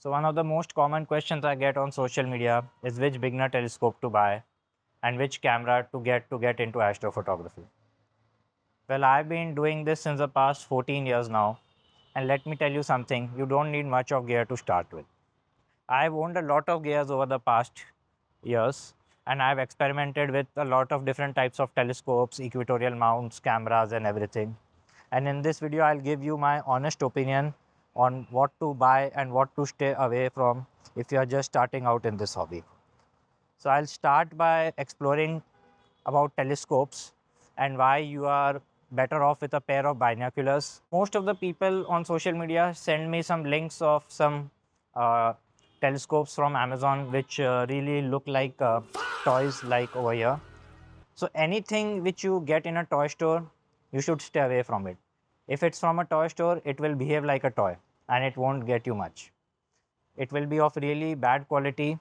So one of the most common questions I get on social media is which beginner telescope to buy and which camera to get into astrophotography. Well, I've been doing this since the past 14 years now, and let me tell you something, you don't need much of gear to start with. I've owned a lot of gears over the past years, and I've experimented with a lot of different types of telescopes, equatorial mounts, cameras, and everything. And in this video, I'll give you my honest opinion on what to buy and what to stay away from if you are just starting out in this hobby. So I'll start by exploring about telescopes and why you are better off with a pair of binoculars. Most of the people on social media send me some links of some uh, telescopes from Amazon which really look like toys like over here. So anything which you get in a toy store, you should stay away from it. If it's from a toy store, it will behave like a toy and it won't get you much. It will be of really bad quality,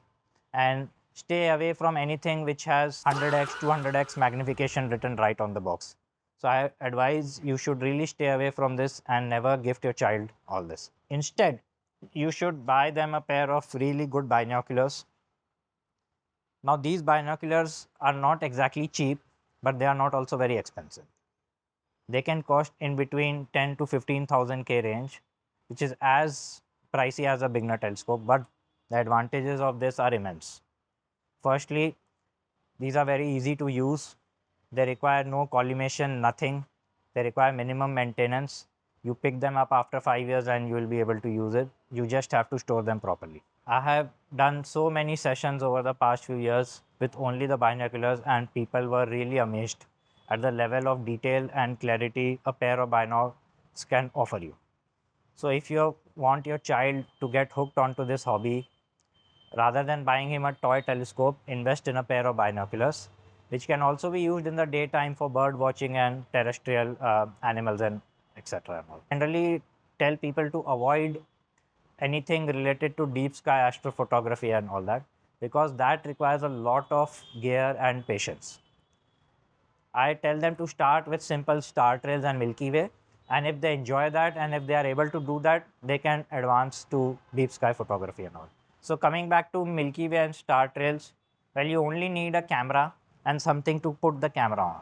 and stay away from anything which has 100x, 200x magnification written right on the box. So I advise you should really stay away from this and never gift your child all this. Instead, you should buy them a pair of really good binoculars. Now these binoculars are not exactly cheap, but they are not also very expensive. They can cost in between 10 to 15,000 K range, which is as pricey as a beginner telescope, but the advantages of this are immense. Firstly, these are very easy to use. They require no collimation, nothing. They require minimum maintenance. You pick them up after 5 years and you will be able to use it. You just have to store them properly. I have done so many sessions over the past few years with only the binoculars, and people were really amazed at the level of detail and clarity a pair of binoculars can offer you. So if you want your child to get hooked onto this hobby, rather than buying him a toy telescope, invest in a pair of binoculars, which can also be used in the daytime for bird watching and terrestrial animals and etc. Generally, tell people to avoid anything related to deep sky astrophotography and all that, because that requires a lot of gear and patience. I tell them to start with simple star trails and Milky Way, and if they enjoy that and if they are able to do that, they can advance to deep sky photography and all. So coming back to Milky Way and star trails, well, you only need a camera and something to put the camera on.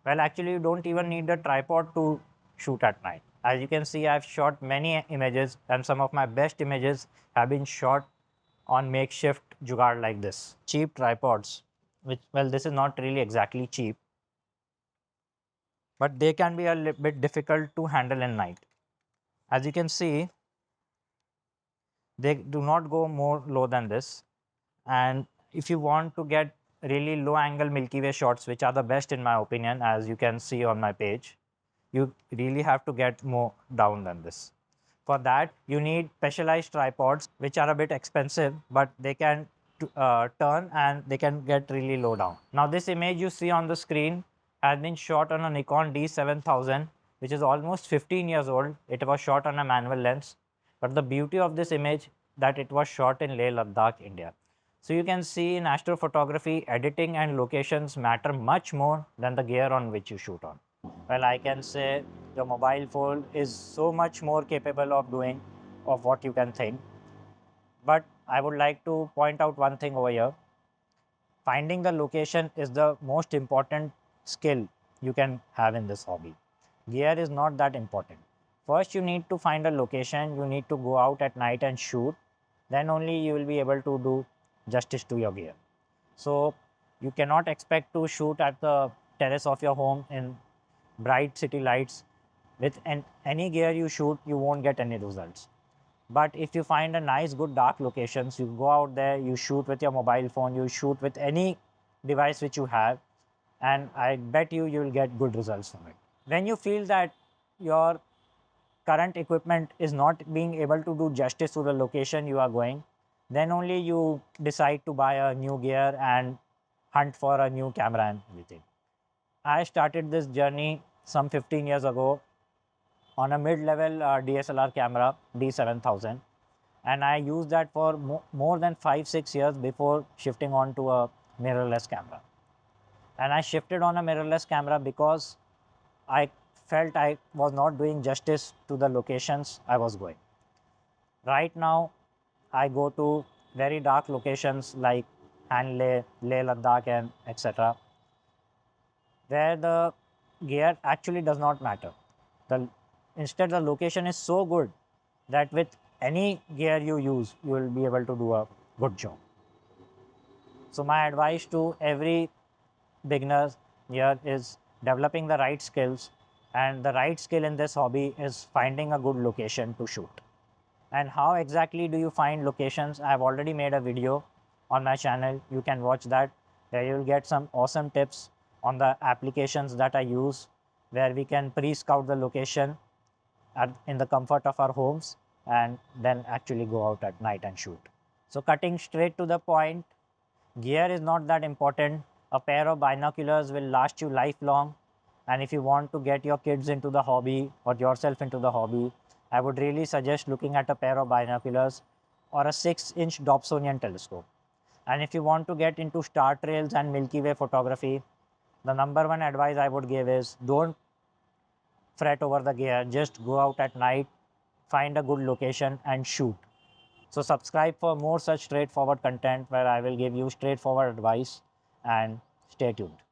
Well, actually, you don't even need a tripod to shoot at night. As you can see, I've shot many images, and some of my best images have been shot on makeshift jugaad like this. Cheap tripods, which, well, this is not really exactly cheap, but they can be a little bit difficult to handle in night. As you can see, they do not go more low than this. And if you want to get really low angle Milky Way shots, which are the best in my opinion, as you can see on my page, you really have to get more down than this. For that, you need specialized tripods, which are a bit expensive, but they can turn and they can get really low down. Now, this image you see on the screen has been shot on a Nikon D7000, which is almost 15 years old. It was shot on a manual lens, but the beauty of this image that it was shot in Leh Ladakh, India. So you can see in astrophotography, editing and locations matter much more than the gear on which you shoot on. Well, I can say your mobile phone is so much more capable of doing of what you can think. But I would like to point out one thing over here. Finding the location is the most important skill you can have in this hobby. Gear is not that important. First, you need to find a location. You need to go out at night and shoot. Then only you will be able to do justice to your gear. So you cannot expect to shoot at the terrace of your home in bright city lights. With any gear you shoot, you won't get any results. But if you find a nice, good dark locations, you go out there, you shoot with your mobile phone, you shoot with any device which you have, and I bet you will get good results from it. When you feel that your current equipment is not being able to do justice to the location you are going, then only you decide to buy a new gear and hunt for a new camera and everything. I started this journey some 15 years ago on a mid-level DSLR camera D7000, and I used that for more than 5-6 years before shifting on to a mirrorless camera. And I shifted on a mirrorless camera because I felt I was not doing justice to the locations I was going. Right now, I go to very dark locations like Hanle, Leh Ladakh, and etc., where the gear actually does not matter. The, instead, the location is so good that with any gear you use, you will be able to do a good job. So my advice to every beginner here is developing the right skills, and the right skill in this hobby is finding a good location to shoot. And how exactly do you find locations? I have already made a video on my channel. You can watch that. There you will get some awesome tips on the applications that I use, where we can pre-scout the location in the comfort of our homes and then actually go out at night and shoot. So cutting straight to the point, gear is not that important. A pair of binoculars will last you lifelong. And if you want to get your kids into the hobby or yourself into the hobby, I would really suggest looking at a pair of binoculars or a 6-inch Dobsonian telescope. And if you want to get into star trails and Milky Way photography, the number one advice I would give is don't fret over the gear. Just go out at night, find a good location and shoot. So subscribe for more such straightforward content where I will give you straightforward advice, and stay tuned.